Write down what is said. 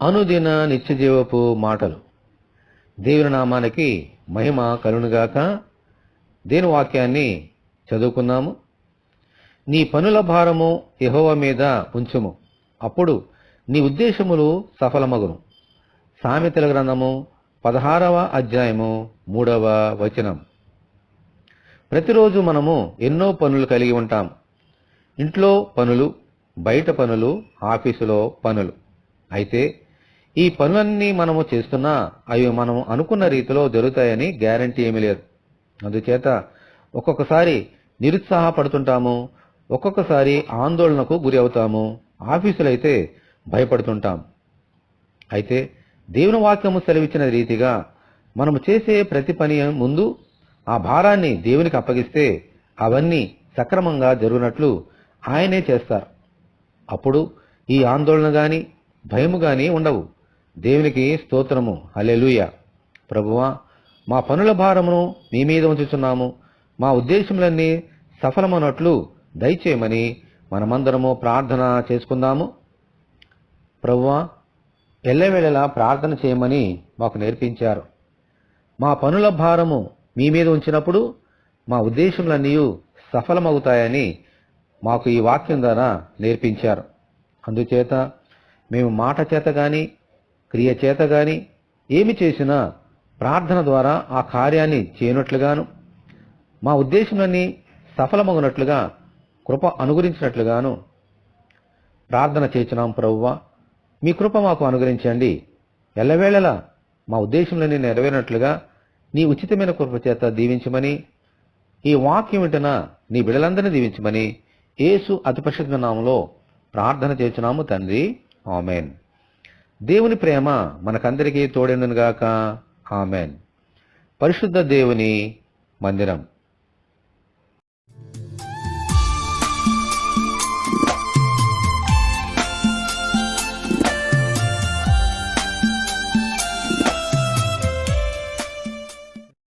అనుదిన నిత్యజీవపు మాటలు. దేవుని నామానికి మహిమ కలుగునుగాక. దేని వాక్యాన్ని చదువుకుందాము. నీ పనుల భారము యెహోవా మీద ఉంచుము, అప్పుడు నీ ఉద్దేశములు సఫలమగును. సామెతల గ్రంథము 16వ అధ్యాయము 3వ వచనం. ప్రతిరోజు మనము ఎన్నో పనులు కలిగి ఉంటాం. ఇంట్లో పనులు, బయట పనులు, ఆఫీసులో పనులు. అయితే ఈ పనులన్నీ మనము చేస్తున్నా అవి మనం అనుకున్న రీతిలో జరుగుతాయని గ్యారంటీ ఏమీ లేదు. అందుచేత ఒక్కొక్కసారి నిరుత్సాహపడుతుంటాము, ఒక్కొక్కసారి ఆందోళనకు గురి అవుతాము, ఆఫీసులైతే భయపడుతుంటాం. అయితే దేవుని వాక్యము సెలవిచ్చిన రీతిగా మనము చేసే ప్రతి పని ముందు ఆ భారాన్ని దేవునికి అప్పగిస్తే అవన్నీ సక్రమంగా జరుగునట్లు ఆయనే చేస్తారు. అప్పుడు ఈ ఆందోళన గాని భయము గాని ఉండవు. దేవునికి స్తోత్రము. హల్లెలూయా. ప్రభువా, మా పనుల భారమును నీ మీద ఉంచుచున్నాము, మా ఉద్దేశములన్నీ సఫలమన్నట్లు దయచేయమని మనమందరము ప్రార్థన చేసుకుందాము. ప్రభువా, ఎల్లవేళలా ప్రార్థన చేయమని మాకు నేర్పించారు. మా పనుల భారము మీ మీద ఉంచినప్పుడు మా ఉద్దేశములన్నీ సఫలమవుతాయని మాకు ఈ వాక్యం ద్వారా నేర్పించారు. అందుచేత మేము మాట చేత గాని క్రియ చేత గాని ఏమి చేసినా ప్రార్థన ద్వారా ఆ కార్యాన్ని చేయనట్లుగాను, మా ఉద్దేశములన్నీ సఫలమగునట్లుగా కృప అనుగ్రహించినట్లుగాను ప్రార్థన చేస్తున్నాం. ప్రభువా, మీ కృప మాకు అనుగ్రహించండి. ఎల్లవేళలా మా ఉద్దేశములన్నీ నెరవేరినట్లుగా నీ ఉచితమైన కృప చేత దీవించమని, ఈ వాక్యం వింటున్న నీ బిడ్డలందరినీ దీవించమని యేసు అతి పరిశుద్ధ నామములో ప్రార్థన చేస్తున్నాము తండ్రి. ఆమెన్. దేవుని ప్రేమ మనకందరికీ తోడెండునుగాక. ఆమెన్. పరిశుద్ధ దేవుని మందిరం.